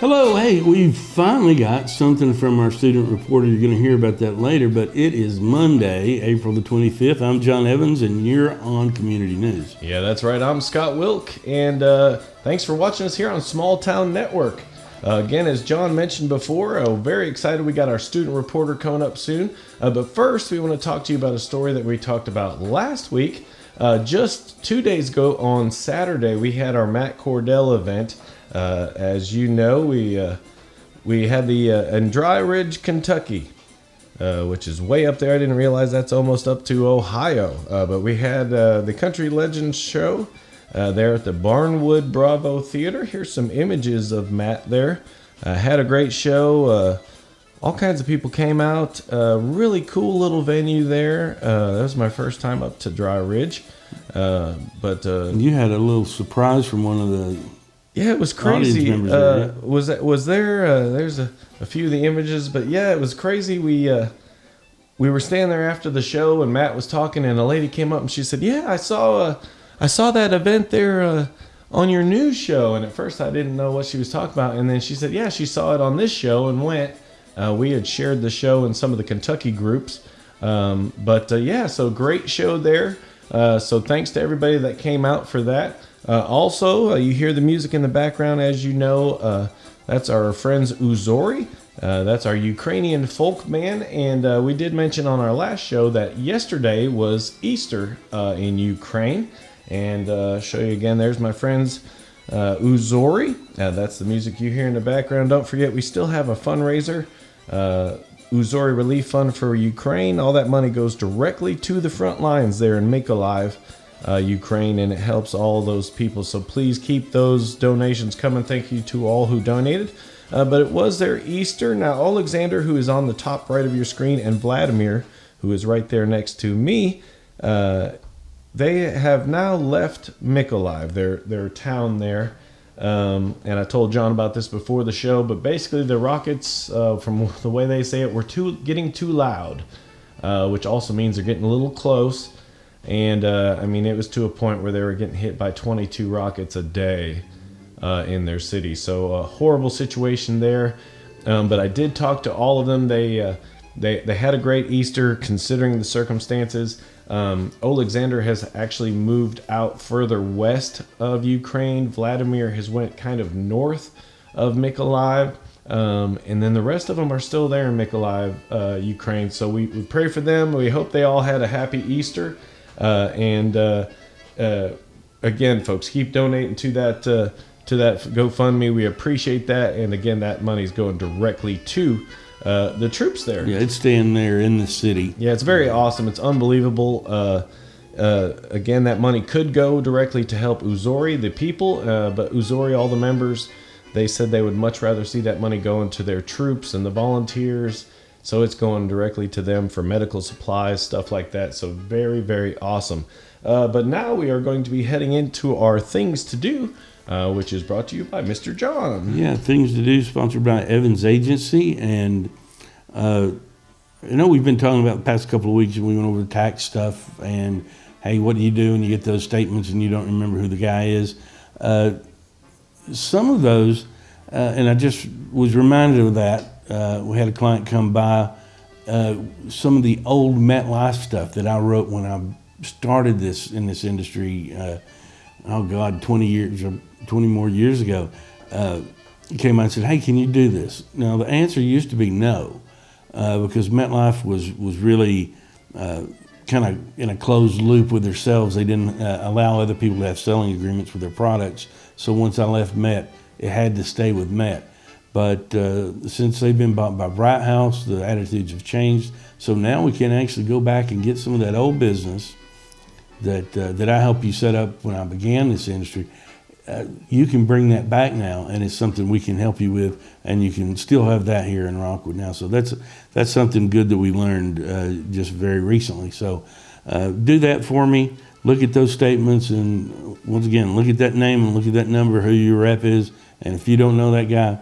Hello, hey, we've finally got something from our student reporter. You're going to hear about that later, but it is Monday, April the 25th. I'm John Evans, and you're on Community News. Yeah, that's right. I'm Scott Wilk, and thanks for watching us here on Small Town Network. Again, as John mentioned before, very excited we got our student reporter coming up soon. But first, we want to talk to you about a story that we talked about last week. Just 2 days ago on Saturday, we had our Matt Cordell event. As you know, we had the in Dry Ridge, Kentucky, which is way up there. I didn't realize that's almost up to Ohio. But we had the Country Legends show there at the Barnwood Bravo Theater. Here's some images of Matt there. Had a great show. All kinds of people came out. Really cool little venue there. That was my first time up to Dry Ridge. But you had a little surprise from one of the... Yeah, it was crazy. There, yeah. Was there? There's a few of the images, but yeah, it was crazy. We were standing there after the show, and Matt was talking, and a lady came up and she said, "Yeah, I saw that event there on your news show." And at first, I didn't know what she was talking about, and then she said, "Yeah, she saw it on this show and went." We had shared the show in some of the Kentucky groups, yeah, so great show there. So thanks to everybody that came out for that. Also, you hear the music in the background, as you know. That's our friends Uzori. That's our Ukrainian folk band. And we did mention on our last show that yesterday was Easter in Ukraine. And show you again, there's my friends Uzori. That's the music you hear in the background. Don't forget, we still have a fundraiser, Uzori Relief Fund for Ukraine. All that money goes directly to the front lines there in Mykolaiv, Ukraine, and it helps all those people. So please keep those donations coming. Thank you to all who donated. But it was their Easter. Now, Alexander, who is on the top right of your screen, and Vladimir, who is right there next to me, they have now left Mykolaiv, their town there. And I told John about this before the show, but basically the rockets, from the way they say it, were getting too loud, which also means they're getting a little close. And I mean, it was to a point where they were getting hit by 22 rockets a day in their city. So a horrible situation there. But I did talk to all of them. They had a great Easter considering the circumstances. Alexander has actually moved out further west of Ukraine. Vladimir has went kind of north of Mykolaiv. And then the rest of them are still there in Mykolaiv, Ukraine. So we pray for them. We hope they all had a happy Easter. Again, folks, keep donating to that GoFundMe. We appreciate that. And again, that money is going directly to the troops there. Yeah, it's staying there in the city. Yeah, it's very awesome. It's unbelievable. Again, that money could go directly to help Uzori, the people, but Uzori, all the members, they said they would much rather see that money going to their troops and the volunteers. So it's going directly to them for medical supplies, stuff like that. So very, very awesome. But now we are going to be heading into our Things to Do, which is brought to you by Mr. John. Yeah, Things to Do, sponsored by Evans Agency. And I know we've been talking about the past couple of weeks, and we went over the tax stuff. And, hey, what do you do when you get those statements and you don't remember who the guy is? Some of those, and I just was reminded of that. We had a client come by, some of the old MetLife stuff that I wrote when I started in this industry, 20 more years ago. He came out and said, "Hey, can you do this?" Now, the answer used to be no, because MetLife was really kind of in a closed loop with themselves. They didn't allow other people to have selling agreements with their products. So once I left Met, it had to stay with Met. But since they've been bought by Bright House, the attitudes have changed. So now we can actually go back and get some of that old business that I helped you set up when I began this industry. You can bring that back now, and it's something we can help you with, and you can still have that here in Rockwood now. So that's something good that we learned just very recently. So do that for me. Look at those statements, and once again, look at that name and look at that number, who your rep is. And if you don't know that guy,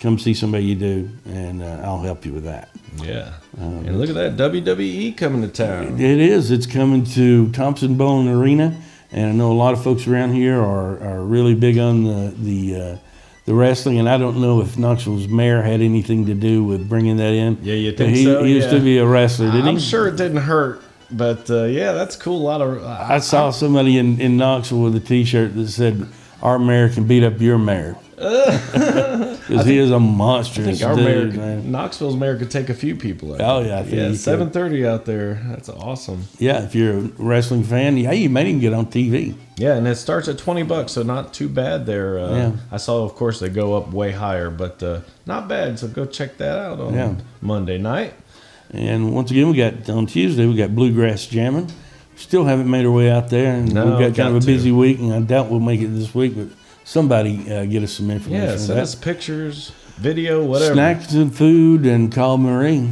come see somebody you do, and I'll help you with that. Yeah. And look at that, WWE coming to town. It is. It's coming to Thompson Bowling Arena, and I know a lot of folks around here are really big on the the wrestling, and I don't know if Knoxville's mayor had anything to do with bringing that in. Yeah, you think he, so? He used to be a wrestler, didn't he? I'm sure it didn't hurt, but yeah, that's cool. A lot of I saw somebody in Knoxville with a T-shirt that said, "Our mayor can beat up your mayor." Because he is a monster. I think our mayor, Knoxville's mayor, could take a few people out. Oh, yeah. I think yeah, 7:30 out there. That's awesome. Yeah, if you're a wrestling fan, yeah, you may even get on TV. Yeah, and it starts at $20, so not too bad there. Yeah. I saw, of course, they go up way higher, but not bad. So go check that out on Monday night. And once again, on Tuesday, we got Bluegrass Jamming. Still haven't made our way out there, and we've got kind of a busy week, and I doubt we'll make it this week, but somebody get us some information. Yeah, send us pictures, video, whatever. Snacks and food, and call Marie.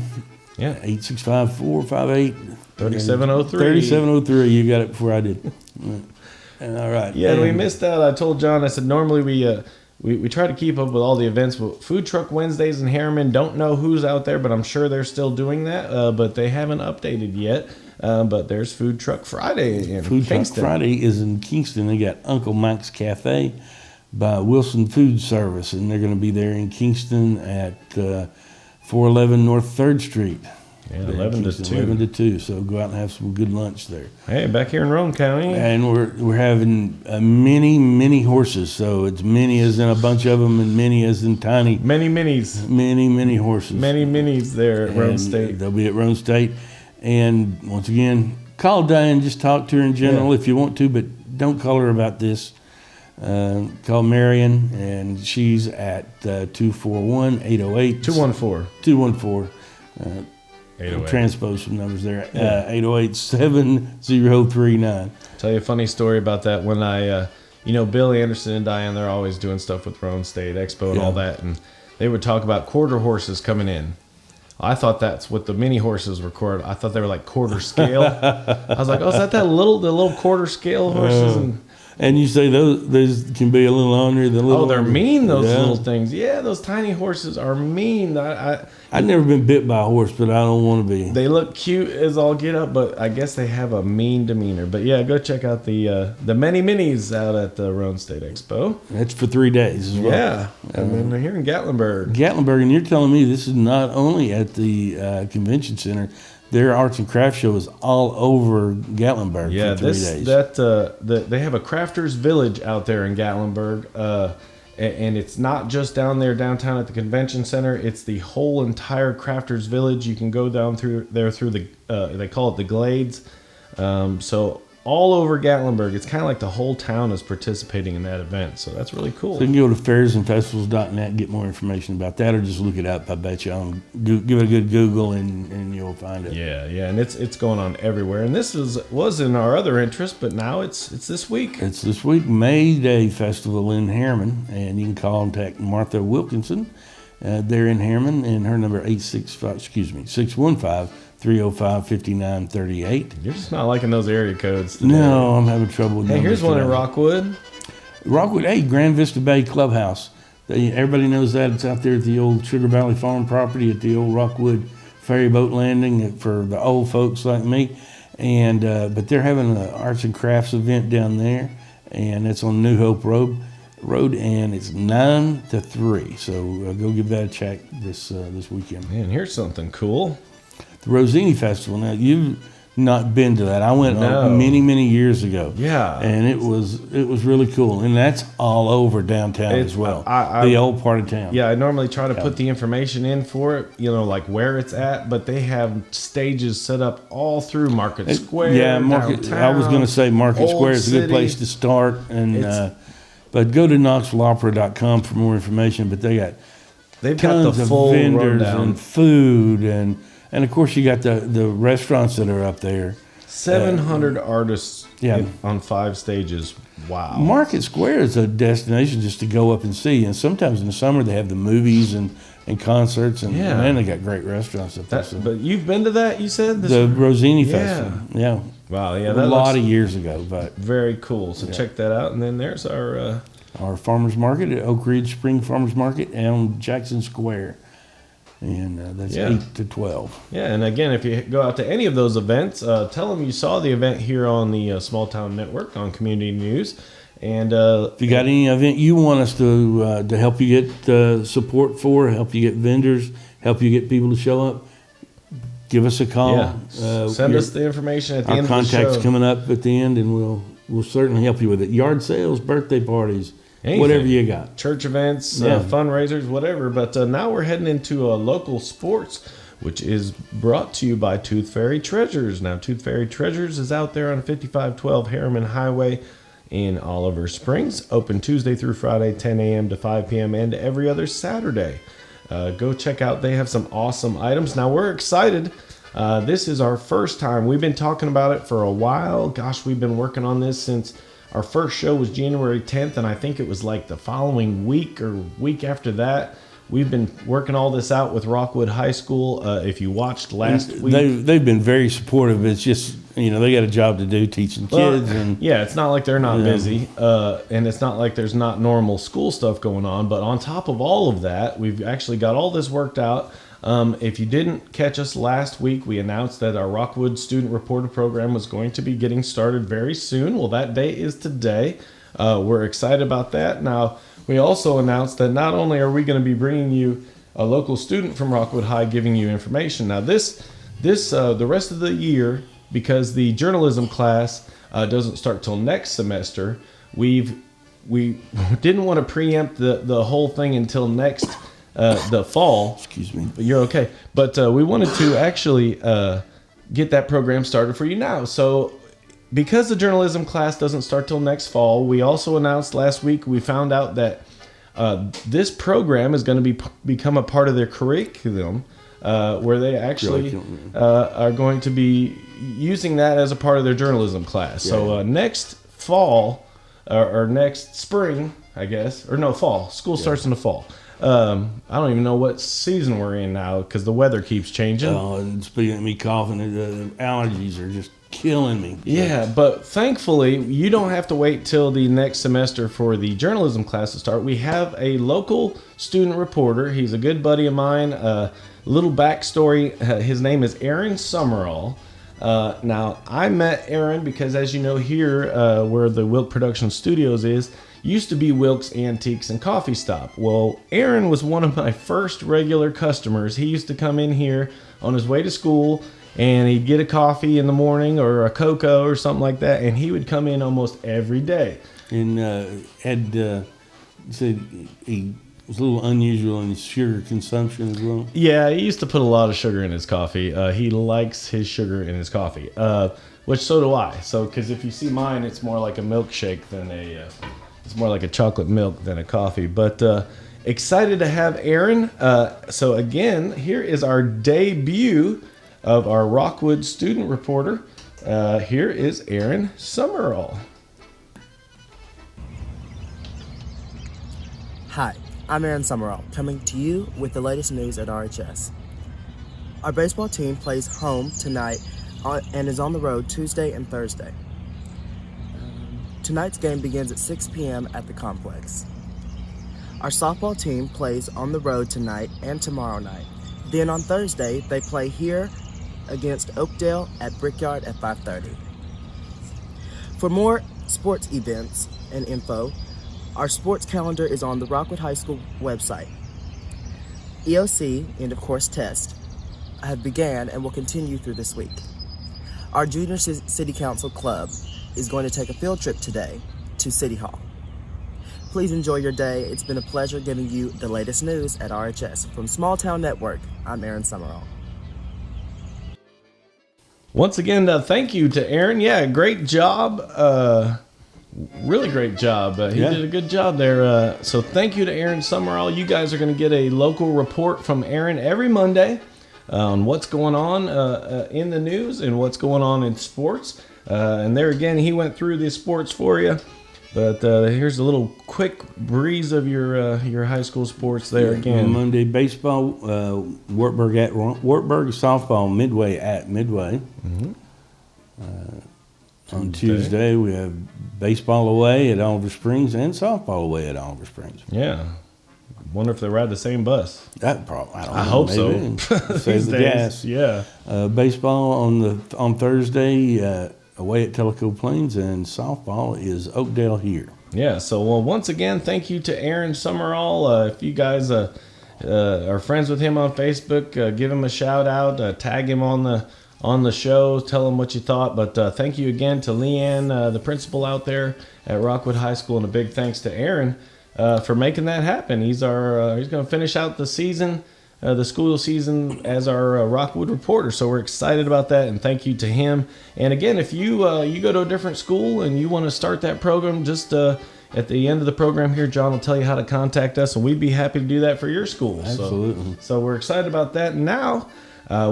Yeah. 865-458. 3703. 3703. You got it before I did. All right. Yeah, and we missed out. I told John, I said, normally we try to keep up with all the events. But Food Truck Wednesdays in Harriman, don't know who's out there, but I'm sure they're still doing that. But they haven't updated yet. But there's Food Truck Friday in Food Kingston. Truck Friday is in Kingston. They got Uncle Mike's Cafe by Wilson Food Service, and they're going to be there in Kingston at 411 North 3rd Street. Yeah, 11 to 2. 11 to 2. So go out and have some good lunch there. Hey, back here in Roane County. And we're having many horses. So it's many as in a bunch of them, and many as in tiny. Many minis. Many horses. Many minis there at Roane State. They'll be at Roane State. And once again, call Diane, just talk to her in general if you want to, but don't call her about this. Call Marion, and she's at 241-808. 214. 214. 808. Transpose some numbers there. 808-7039. Tell you a funny story about that. When Bill Anderson and Diane, they're always doing stuff with Roane State Expo and all that, and they would talk about quarter horses coming in. I thought that's what the mini horses were quarter. I thought they were like quarter scale. I was like, oh, is that the little quarter scale horses? And you say those can be a little ornery. They're mean, those little things. Yeah, those tiny horses are mean. I've never been bit by a horse, but I don't want to be. They look cute as all get up, but I guess they have a mean demeanor. But yeah, go check out the many minis out at the Roane State Expo. That's for 3 days as well. Yeah, and then they're here in Gatlinburg. Gatlinburg, and you're telling me this is not only at the convention center. Their arts and craft show is all over Gatlinburg for 3 days. They have a crafters village out there in Gatlinburg, and it's not just down there downtown at the convention center. It's the whole entire crafters village. You can go down through the they call it the Glades. So all over Gatlinburg, it's kind of like the whole town is participating in that event. So that's really cool. So you can go to fairsandfestivals.net and get more information about that, or just look it up. I bet you give it a good Google and you'll find it. Yeah, and it's going on everywhere. And this was in our other interest, but now it's this week. It's this week, May Day Festival in Harriman, and you can contact Martha Wilkinson. They're in Harriman, and her number 615-305-5938. You're just not liking those area codes today. No, I'm having trouble with Hey, here's one in Rockwood. Rockwood, hey, Grand Vista Bay Clubhouse. Everybody knows that. It's out there at the old Sugar Valley Farm property at the old Rockwood ferry boat landing for the old folks like me. And but they're having an arts and crafts event down there, and it's on New Hope Road, and it's 9 to 3. So go give that a check this weekend. Man, here's something cool. The Rosini Festival. Now, you've not been to that. I went many years ago. Yeah. And it was really cool. And that's all over downtown as well. The old part of town. Yeah, I normally try to put the information in for it, like where it's at, but they have stages set up all through Market Square. Yeah, Downtown, I was going to say Market Square is a good place to start. And but go to KnoxvilleOpera.com for more information. But they've got the full vendors rundown. And food and of course, you got the restaurants that are up there. 700 artists on 5 stages. Wow. Market Square is a destination just to go up and see. And sometimes in the summer, they have the movies and concerts. And man, they got great restaurants up there. But you've been to that, you said? The Rosini Festival. Yeah. Wow, yeah. That a lot of years ago. But very cool. So check that out. And then there's our farmers market at Oak Ridge Spring Farmers Market on Jackson Square. And that's 8 to 12. Yeah, and again, if you go out to any of those events, tell them you saw the event here on the Small Town Network on Community News. And if you got any event you want us to help you get support for, help you get vendors, help you get people to show up, give us a call. Yeah. Send us the information at the end of the show. Our contact's coming up at the end, and we'll certainly help you with it. Yard sales, birthday parties, anything. Whatever you got. Church events, fundraisers, whatever. But now we're heading into local sports, which is brought to you by Tooth Fairy Treasures. Now, Tooth Fairy Treasures is out there on 5512 Harriman Highway in Oliver Springs. Open Tuesday through Friday, 10 a.m. to 5 p.m. and every other Saturday. Go check out. They have some awesome items. Now, we're excited. This is our first time. We've been talking about it for a while. Gosh, we've been working on this since our first show was January 10th, and I think it was like the following week or week after that. We've been working all this out with Rockwood High School. If you watched last week, they've been very supportive. It's just they got a job to do teaching kids, and it's not like they're not busy, and it's not like there's not normal school stuff going on. But on top of all of that, we've actually got all this worked out. If you didn't catch us last week, we announced that our Rockwood Student Reporter program was going to be getting started very soon. Well, that day is today. We're excited about that. Now, we also announced that not only are we going to be bringing you a local student from Rockwood High giving you information. Now, the rest of the year, because the journalism class doesn't start till next semester, we didn't want to preempt the whole thing until next the fall. Excuse me. You're okay. But we wanted to actually get that program started for you now. So because the journalism class doesn't start till next fall, we also announced last week, we found out that this program is going to become a part of their curriculum, where they actually are going to be using that as a part of their journalism class. Yeah. So next fall, or next spring, I guess, or no, fall. School starts in the fall. I don't even know what season we're in now because the weather keeps changing. Oh, and speaking of me coughing, the allergies are just killing me. Yeah, but thankfully, you don't have to wait till the next semester for the journalism class to start. We have a local student reporter. He's a good buddy of mine. Little backstory, his name is Aaron Summerall. Now, I met Aaron because, as you know, here where the Wilk Production Studios is, used to be Wilk's Antiques and Coffee Stop. Well, Aaron was one of my first regular customers. He used to come in here on his way to school, and he'd get a coffee in the morning or a cocoa or something like that, and he would come in almost every day. And said he was a little unusual in his sugar consumption as well. Yeah, he used to put a lot of sugar in his coffee. He likes his sugar in his coffee, which so do I. So, because if you see mine, it's more like a milkshake than it's more like a chocolate milk than a coffee. But excited to have Aaron. So again, here is our debut of our Rockwood student reporter. Here is Aaron Summerall. Hi, I'm Aaron Summerall, coming to you with the latest news at RHS. Our baseball team plays home tonight and is on the road Tuesday and Thursday. Tonight's game begins at 6 p.m. at the complex. Our softball team plays on the road tonight and tomorrow night. Then on Thursday, they play here against Oakdale at Brickyard at 5:30. For more sports events and info, our sports calendar is on the Rockwood High School website. EOC, end of course test, have began and will continue through this week. Our Junior City Council Club is going to take a field trip today to City Hall. Please enjoy your day. It's been a pleasure giving you the latest news at RHS. From Small Town Network, I'm Aaron Summerall. Once again, thank you to Aaron. Yeah, great job. Really great job. He did a good job there. So thank you to Aaron Summerall. You guys are going to get a local report from Aaron every Monday on what's going on in the news and what's going on in sports. And there again, he went through the sports for you. But here's a little quick breeze of your high school sports there again. Monday baseball, Wartburg softball, Midway at Midway. Mm-hmm. On Tuesday, we have baseball away at Oliver Springs and softball away at Oliver Springs. Yeah. Wonder if they ride the same bus. That probably, I don't know. I hope maybe. so. Save the gas. Yeah. Baseball on Thursday away at Tellico Plains, and softball is Oakdale here. Yeah, so well, once again, thank you to Aaron Summerall. If you guys are friends with him on Facebook, give him a shout out, tag him on the show, tell him what you thought. But thank you again to Leanne, the principal out there at Rockwood High School, and a big thanks to Aaron for making that happen. He's going to finish out the season, the school season, as our Rockwood reporter. So we're excited about that, and thank you to him. And again, if you go to a different school and you want to start that program, just at the end of the program here, John will tell you how to contact us, and we'd be happy to do that for your school. Absolutely. So we're excited about that. Now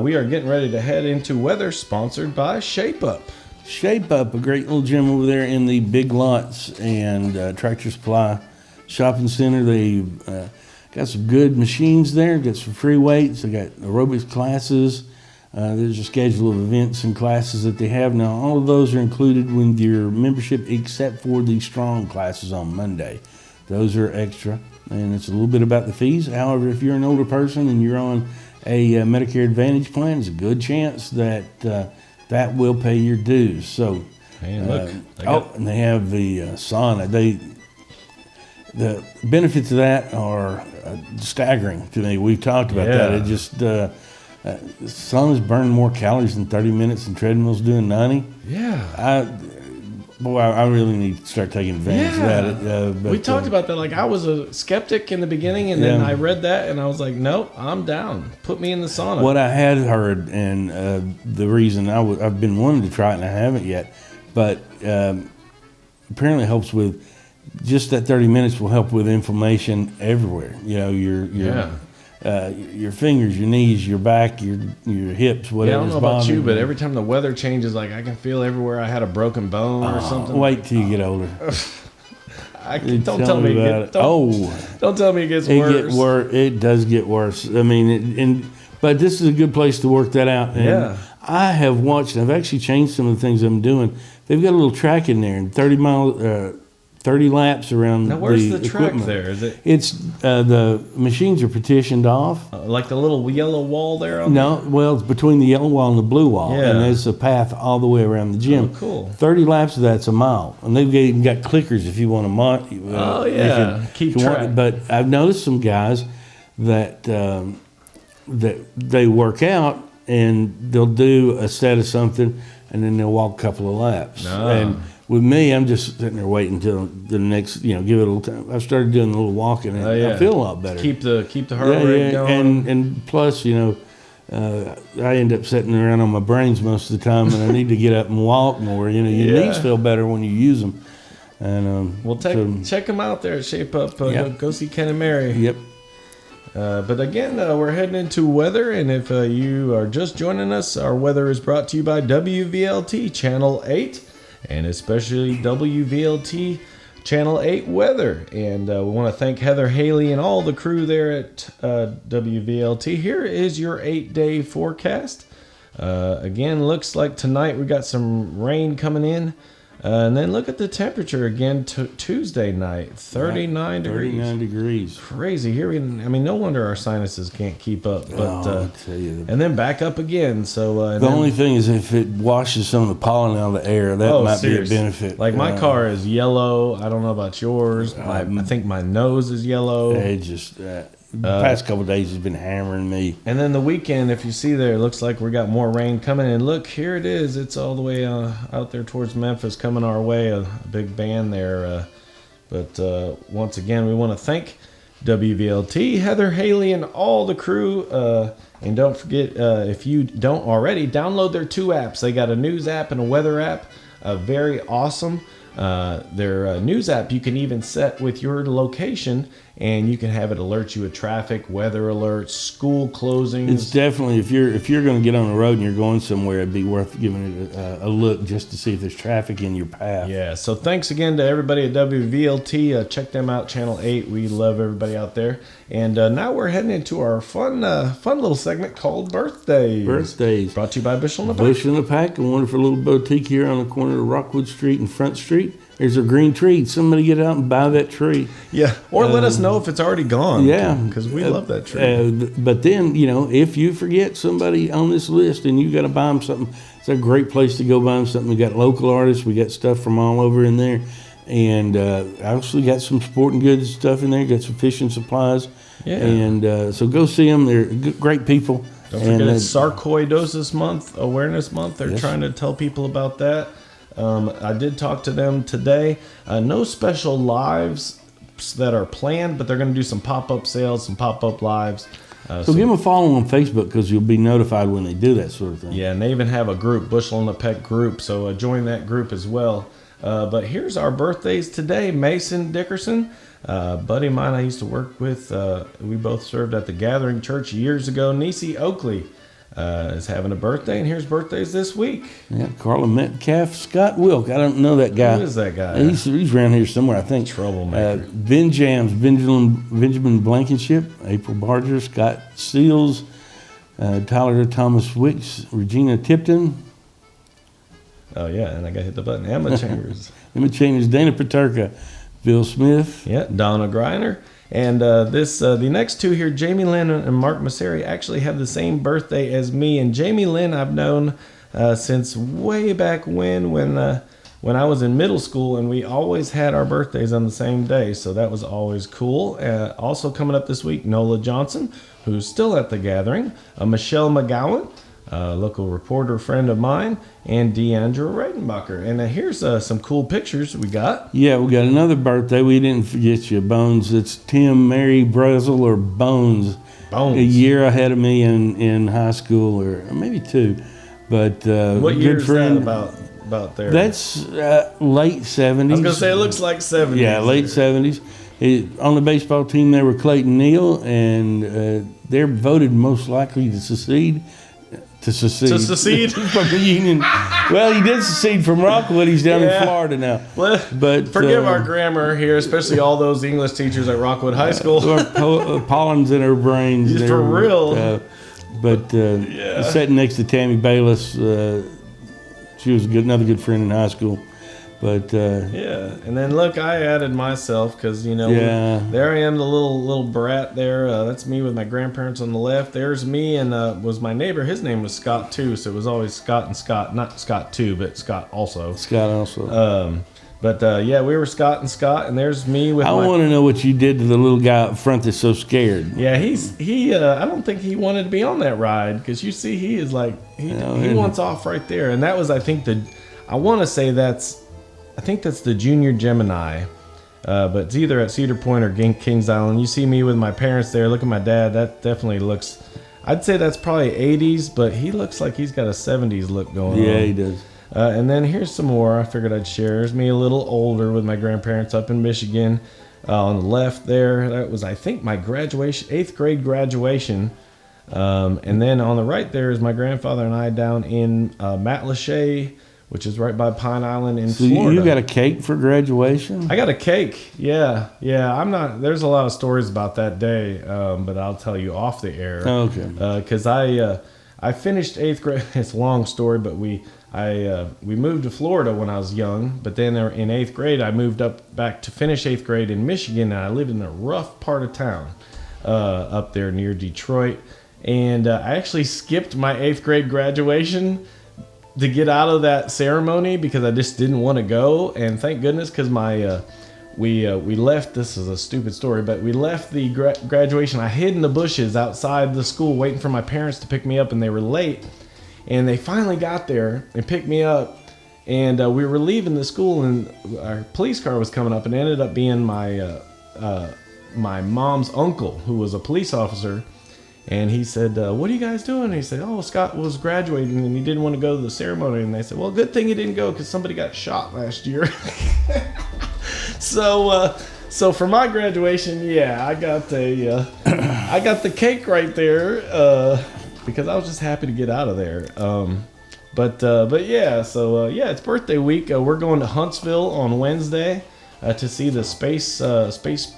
we are getting ready to head into weather, sponsored by Shape Up. Shape Up, a great little gym over there in the Big Lots and Tractor Supply Shopping Center. They got some good machines there, got some free weights, they got aerobics classes. There's a schedule of events and classes that they have. Now, all of those are included with your membership except for the strong classes on Monday. Those are extra, and it's a little bit about the fees. However, if you're an older person and you're on a Medicare Advantage plan, there's a good chance that that will pay your dues. So, And look, and they have the sauna. The benefits of that are staggering to me. We've talked about that. It just saunas burn more calories in 30 minutes than treadmills do in 90. yeah. I really need to start taking advantage of that. But, we talked about that. Like, I was a skeptic in the beginning, and then I read that, and I was like, nope, I'm down. Put me in the sauna. What I had heard, and the reason I've been wanting to try it and I haven't yet, but apparently helps with just that 30 minutes will help with inflammation everywhere. You know, your fingers, your knees, your back, your hips, whatever. I don't know about you, but every time the weather changes, like, I can feel everywhere I had a broken bone or something. Wait till you get older. Don't tell me it gets worse. It does get worse. I mean, but this is a good place to work that out. And I have watched. I've actually changed some of the things I'm doing. They've got a little track in there, and 30 laps around. Now, where's the track equipment. there? Is it? It's the machines are partitioned off. Like the little yellow wall there? Well, it's between the yellow wall and the blue wall, and there's a path all the way around the gym. Oh, cool. 30 laps of that's a mile, and they've even got clickers if you want to keep track. But I've noticed some guys that that they work out and they'll do a set of something, and then they'll walk a couple of laps. And with me, I'm just sitting there waiting until the next, give it a little time. I've started doing a little walking, and I feel a lot better. Keep the heart rate going. And plus, I end up sitting around on my brains most of the time, and I need to get up and walk more. Your knees feel better when you use them. And check them out there at Shape Up. Go see Ken and Mary. Yep. But again, we're heading into weather, and if you are just joining us, our weather is brought to you by WVLT Channel 8. And especially WVLT Channel 8 weather. And we want to thank Heather Haley and all the crew there at WVLT. Here is your 8-day forecast. Again, looks like tonight we got some rain coming in. And then look at the temperature again Tuesday night, 39 degrees. 39 degrees. Crazy. No wonder our sinuses can't keep up. But I'll tell you. And then back up again. So the only thing is if it washes some of the pollen out of the air, that might be a benefit. Like my car is yellow. I don't know about yours. I think my nose is yellow. It just the past couple of days has been hammering me. And then the weekend, if you see there, it looks like we got more rain coming. And look, here it is. It's all the way out there towards Memphis coming our way. A big band there. But once again, we want to thank WVLT, Heather Haley, and all the crew. And don't forget, if you don't already, download their 2 apps. They got a news app and a weather app. Very awesome. Their news app you can even set with your location, and you can have it alert you of traffic, weather alerts, school closings. It's definitely, if you're going to get on the road and you're going somewhere, it'd be worth giving it a look just to see if there's traffic in your path. Yeah, so thanks again to everybody at WVLT. Check them out, Channel 8. We love everybody out there. And now we're heading into our fun little segment called Birthdays. Birthdays. Brought to you by Bushel in the Pack. Bushel in the Pack, a wonderful little boutique here on the corner of Rockwood Street and Front Street. There's a green tree. Somebody get out and buy that tree. Yeah, or let us know if it's already gone. Yeah. Because we love that tree. But then, if you forget somebody on this list and you got to buy them something, it's a great place to go buy them something. We got local artists. We got stuff from all over in there. And I also got some sporting goods stuff in there. Got some fishing supplies. Yeah. And so go see them. They're great people. Don't forget it's Sarcoidosis Month, Awareness Month. They're trying to tell people about that. I did talk to them today. No special lives that are planned, but they're going to do some pop-up sales, some pop-up lives. So give them a follow on Facebook because you'll be notified when they do that sort of thing. Yeah, and they even have a group, Bushel and the Peck group, so join that group as well. But here's our birthdays today. Mason Dickerson, buddy of mine I used to work with. We both served at the Gathering Church years ago. Niecy Oakley is having a birthday, and here's birthdays this week. Yeah, Carla Metcalf, Scott Wilk. I don't know that guy. Who is that guy? He's around here somewhere, I think. Troublemaker. Ben Jams, Benjamin Blankenship, April Barger, Scott Seals, Tyler Thomas Wicks, Regina Tipton. Oh, yeah, and I got to hit the button. Emma Chambers. Emma Chambers, Dana Paterka, Bill Smith. Yeah, Donna Griner. And the next two here, Jamie Lynn and Mark Masseri, actually have the same birthday as me. And Jamie Lynn I've known since way back when I was in middle school, and we always had our birthdays on the same day. So that was always cool. Also coming up this week, Nola Johnson, who's still at the Gathering, Michelle McGowan, local reporter friend of mine, and Deandra Reidenbacher. And here's some cool pictures we got. Yeah, we got another birthday. We didn't forget you, Bones. It's Tim Mary Brezel, or Bones. Bones. A year ahead of me in high school, or maybe two. But what year is that about there? That's late 70s. I was going to say it looks like 70s. Yeah, late 70s. On the baseball team, they were Clayton Neal, and they're voted most likely to secede. To secede from the Union. Well, he did secede from Rockwood. He's down in Florida now. Well, but forgive our grammar here, especially all those English teachers at Rockwood High School. Pollens in her brains. For real. Sitting next to Tammy Bayless, she was another good friend in high school. But and then look, I added myself because there I am, the little brat there. That's me with my grandparents on the left. There's me, and was my neighbor. His name was Scott too, so it was always Scott and Scott, not Scott too, but Scott also. We were Scott and Scott, and there's me with. I want to know what you did to the little guy up front that's so scared. Yeah, he. I don't think he wanted to be on that ride because you see, he is like he wants off right there, and that was I think that's the Junior Gemini, but it's either at Cedar Point or Kings Island. You see me with my parents there. Look at my dad. That definitely looks, I'd say that's probably 80s, but he looks like he's got a 70s look going on. Yeah, he does. And then here's some more I figured I'd share. Here's me a little older with my grandparents up in Michigan. On the left there, that was, I think, my graduation, 8th grade graduation. And then on the right there is my grandfather and I down in Matlacha, which is right by Pine Island in Florida. You got a cake for graduation? I got a cake. Yeah. I'm not. There's a lot of stories about that day, but I'll tell you off the air. Okay. Because I finished 8th grade. It's a long story, but we moved to Florida when I was young. But then in 8th grade, I moved back to finish 8th grade in Michigan, and I lived in a rough part of town up there near Detroit. And I actually skipped my 8th grade graduation to get out of that ceremony because I just didn't want to go. And thank goodness, because we left. This is a stupid story, but we left the graduation. I hid in the bushes outside the school waiting for my parents to pick me up, and they were late. And they finally got there and picked me up. And we were leaving the school, and our police car was coming up, and it ended up being my mom's uncle, who was a police officer. And he said, what are you guys doing? And he said, Scott was graduating and he didn't want to go to the ceremony. And they said, well, good thing he didn't go because somebody got shot last year. So for my graduation, I got the cake right there because I was just happy to get out of there. It's birthday week. We're going to Huntsville on Wednesday to see the space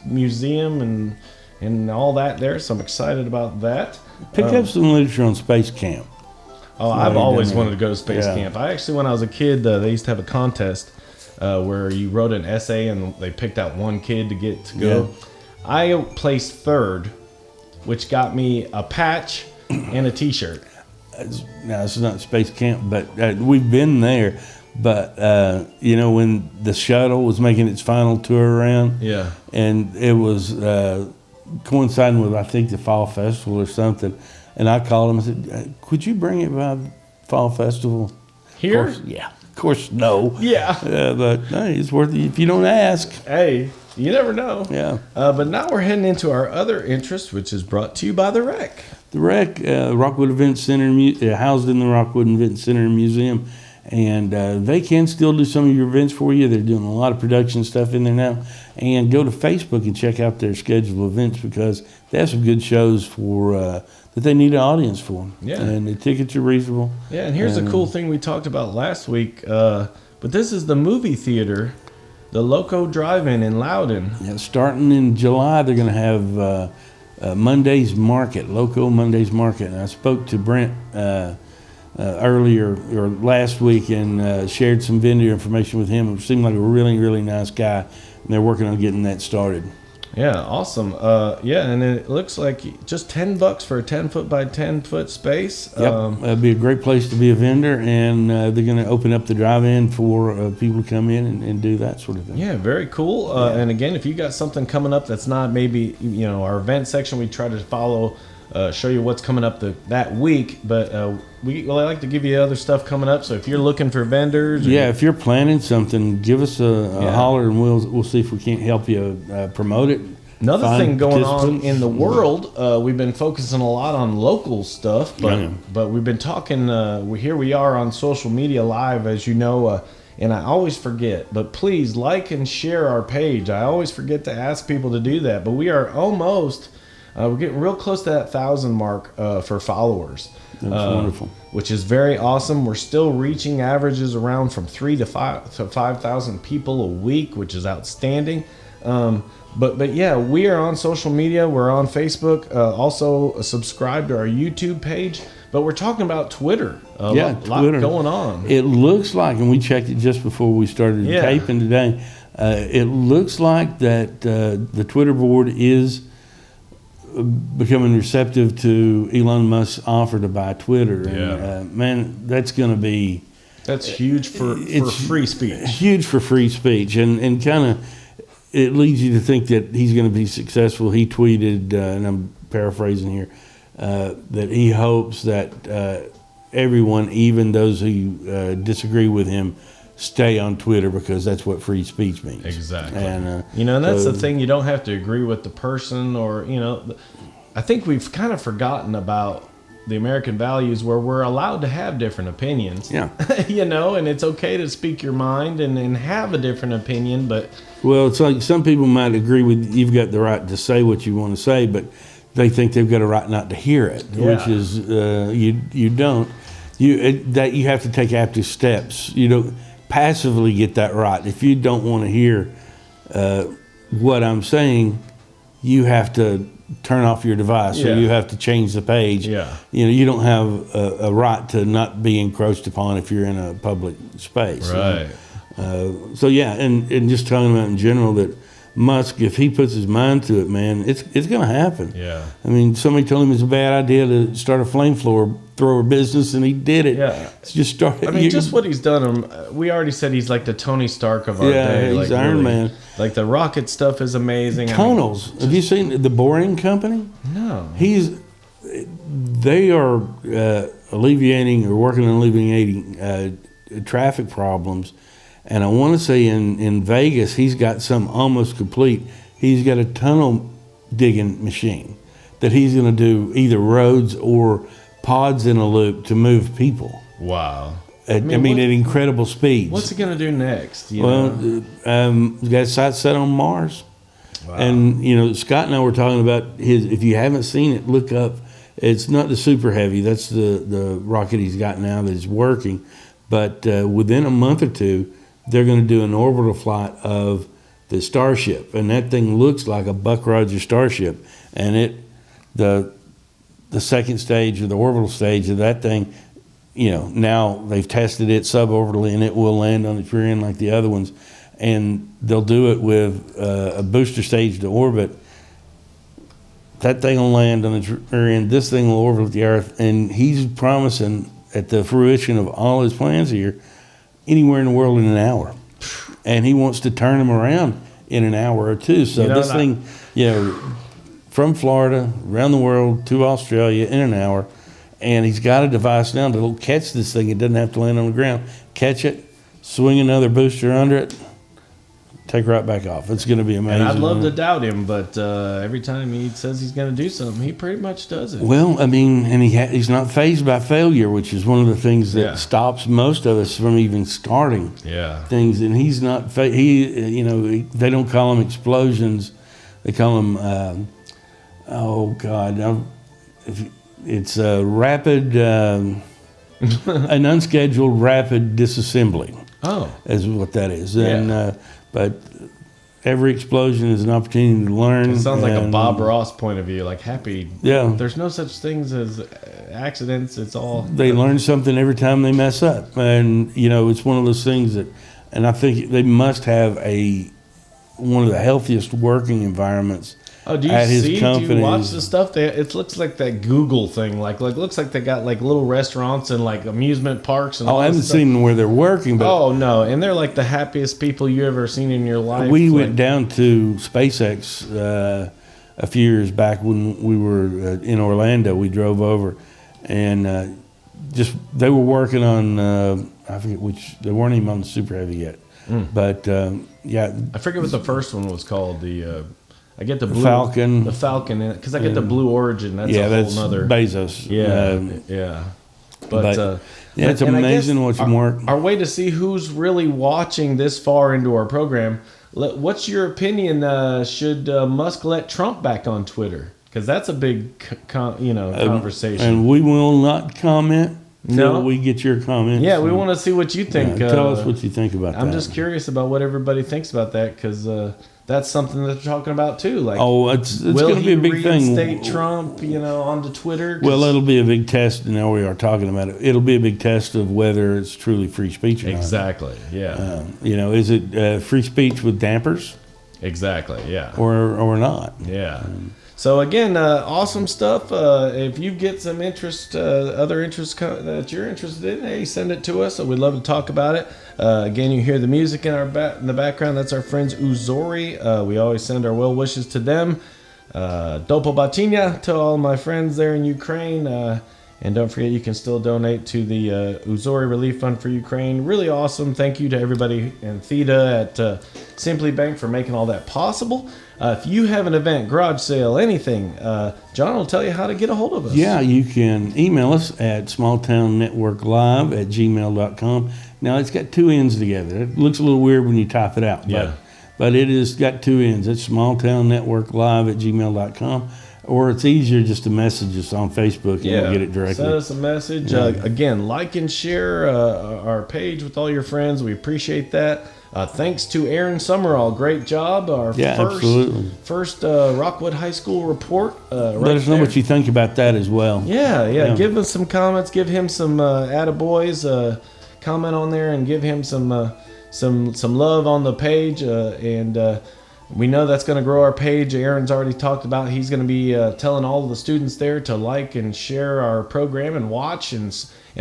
museum and all that there, so I'm excited about that. Pick up some literature on Space Camp. Oh, I've always wanted to go to Space Camp. I actually, when I was a kid, they used to have a contest where you wrote an essay and they picked out one kid to get to go. Yeah. I placed third, which got me a patch and a T-shirt. Now, this is not Space Camp, but we've been there. But when the shuttle was making its final tour around, Yeah. and it was coinciding with I think the fall festival or something, and I called him and said, "Could you bring it by fall festival?" Here? Of course, yeah. Of course, no. Yeah. But hey, it's worth it if you don't ask. Hey, you never know. Yeah. But now we're heading into our other interest, which is brought to you by the Rec. The Rec, Rockwood Event Center, housed in the Rockwood Event Center and Museum, and they can still do some of your events for you. They're doing a lot of production stuff in there now. And go to Facebook and check out their scheduled events because they have some good shows for that they need an audience for. Yeah. And the tickets are reasonable. Yeah, and here's a cool thing we talked about last week. But this is the movie theater, the Loco Drive-In in Loudon. Yeah, starting in July, they're going to have Monday's Market, Loco Monday's Market. And I spoke to Brent earlier or last week and shared some vendor information with him. It seemed like a really, really nice guy, and they're working on getting that started. Yeah, awesome. And it looks like just $10 for a 10-foot by 10-foot space. Yep, it'd be a great place to be a vendor, and they're going to open up the drive-in for people to come in and do that sort of thing. Yeah, very cool. And again, if you got something coming up that's not maybe, our event section, we try to follow, show you what's coming up that week. But we like to give you other stuff coming up. So if you're looking for vendors, if you're planning something, give us a holler, and we'll see if we can't help you promote it. Another thing going on in the world, we've been focusing a lot on local stuff, but we've been talking. Here we are on social media live, as you know. And I always forget, but please like and share our page. I always forget to ask people to do that, but we are almost. We're getting real close to that 1,000 mark for followers. That's wonderful. Which is very awesome. We're still reaching averages around from 3,000 to 5,000 people a week, which is outstanding. But yeah, we are on social media. We're on Facebook. Also subscribe to our YouTube page. But we're talking about Twitter. Twitter. Lot going on. It looks like, and we checked it just before we started taping today. It looks like that the Twitter board is becoming receptive to Elon Musk's offer to buy Twitter. And man, that's going to be... That's huge for free speech. Huge for free speech. And kind of, it leads you to think that he's going to be successful. He tweeted, and I'm paraphrasing here, that he hopes that everyone, even those who disagree with him, stay on Twitter because that's what free speech means. Exactly. And and that's the thing. You don't have to agree with the person, or I think we've kind of forgotten about the American values where we're allowed to have different opinions. Yeah. And it's okay to speak your mind and have a different opinion, but well, it's like some people might agree with you've got the right to say what you want to say, but they think they've got a right not to hear it, which is you don't. You have to take active steps. You don't passively get that right. If you don't want to hear what I'm saying, you have to turn off your device, or you have to change the page. You don't have a right to not be encroached upon if you're in a public space. Right. And just talking about in general that Musk, if he puts his mind to it, man, it's going to happen. Yeah. I mean, somebody told him it's a bad idea to start a flamethrower business, and he did it. Yeah. It's just started. I mean, just what he's done. We already said he's like the Tony Stark of our day. Yeah, he's Iron Man. Like the rocket stuff is amazing. Tunnels. Have you seen the Boring Company? No. They are alleviating or working on alleviating traffic problems. And I want to say in Vegas, he's got some almost complete. He's got a tunnel digging machine that he's going to do either roads or pods in a loop to move people. Wow. At incredible speeds. What's he going to do next? He's got sights set on Mars. Wow. And, Scott and I were talking about his, if you haven't seen it, look up. It's not the Super Heavy. That's the rocket he's got now that is working. But within a month or two, they're going to do an orbital flight of the Starship, and that thing looks like a Buck Rogers Starship. And the second stage or the orbital stage of that thing, now they've tested it suborbitally, and it will land on its rear end like the other ones. And they'll do it with a booster stage to orbit. That thing will land on its rear end. This thing will orbit the Earth, and he's promising at the fruition of all his plans here, anywhere in the world in an hour, and he wants to turn them around in an hour or two. So this thing, from Florida around the world to Australia in an hour, and he's got a device now that'll catch this thing. It doesn't have to land on the ground. Catch it, swing another booster under it, take right back off. It's going to be amazing. And I'd love to doubt him, but every time he says he's going to do something, he pretty much does it. Well, I mean, and he's not fazed by failure, which is one of the things that stops most of us from even starting things. And he's not. They don't call them explosions; they call them. It's a rapid, an unscheduled rapid disassembly. Oh, is what that is. And but every explosion is an opportunity to learn. It sounds like a Bob Ross point of view, like happy. Yeah, there's no such things as accidents. It's all they learn something every time they mess up, and it's one of those things that, and I think they must have one of the healthiest working environments. Oh, do you watch the stuff? It looks like that Google thing. Like looks like they got like little restaurants and like amusement parks and all I haven't seen where they're working, but no, and they're like the happiest people you ever seen in your life. We went down to SpaceX a few years back when we were in Orlando. We drove over, and they were working on I forget which. They weren't even on the Super Heavy yet, but I forget what the first one was called. I get the Falcon. The Falcon, because I get the Blue Origin. That's a whole nother. Bezos. But it's amazing what you work. Our way to see who's really watching this far into our program. What's your opinion? Should Musk let Trump back on Twitter? Because that's a big, conversation. And we will not comment until we get your comments. Yeah, we want to see what you think. Tell us what you think about that. I'm just curious about what everybody thinks about that, because that's something that they're talking about too. Like, it's going to be a big thing. Will he reinstate Trump, onto Twitter? Well, it'll be a big test. Now we are talking about it. It'll be a big test of whether it's truly free speech or not. Exactly. Yeah. Is it free speech with dampers? Exactly. Yeah. Or not? Yeah. So again, awesome stuff. If you get some interest, other interests that you're interested in, hey, send it to us. We'd love to talk about it. Again, you hear the music in in the background. That's our friends Uzori. We always send our well wishes to them. Dopo Bacina to all my friends there in Ukraine. And don't forget, you can still donate to the Uzori Relief Fund for Ukraine. Really awesome. Thank you to everybody in Theta at Simply Bank for making all that possible. If you have an event, garage sale, anything, John will tell you how to get a hold of us. Yeah, you can email us at smalltownnetworklive@gmail.com. Now, it's got two N's together. It looks a little weird when you type it out, but it has got two N's. It's smalltownnetworklive@gmail.com. Or it's easier just to message us on Facebook and we'll get it directly. Send us a message. Again, like and share our page with all your friends. We appreciate that. Thanks to Aaron Summerall. Great job. Our first Rockwood High School report. Let us know what you think about that as well. Yeah. Give us some comments. Give him some attaboys. Comment on there and give him some love on the page. We know that's going to grow our page. Aaron's already talked about he's going to be telling all of the students there to like and share our program and watch, and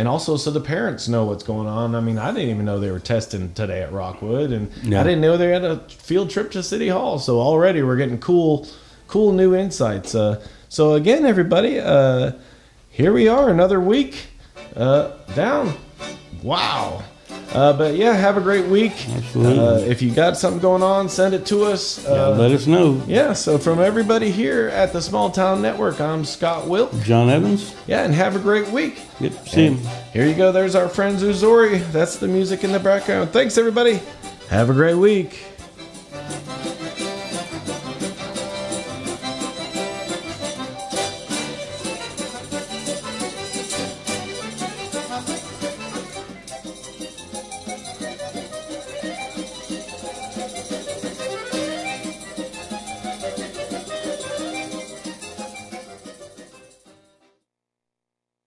also so the parents know what's going on. I mean, I didn't even know they were testing today at Rockwood, and I didn't know they had a field trip to City Hall. So already we're getting cool new insights. So again, everybody, here we are, another week down. Wow. But yeah, have a great week. Absolutely. If you got something going on, send it to us. Let us know. Yeah, so from everybody here at the Small Town Network, I'm Scott Wilk. John Evans. Yeah, and have a great week. Yep, see him. Here you go. There's our friend Uzori. That's the music in the background. Thanks, everybody. Have a great week.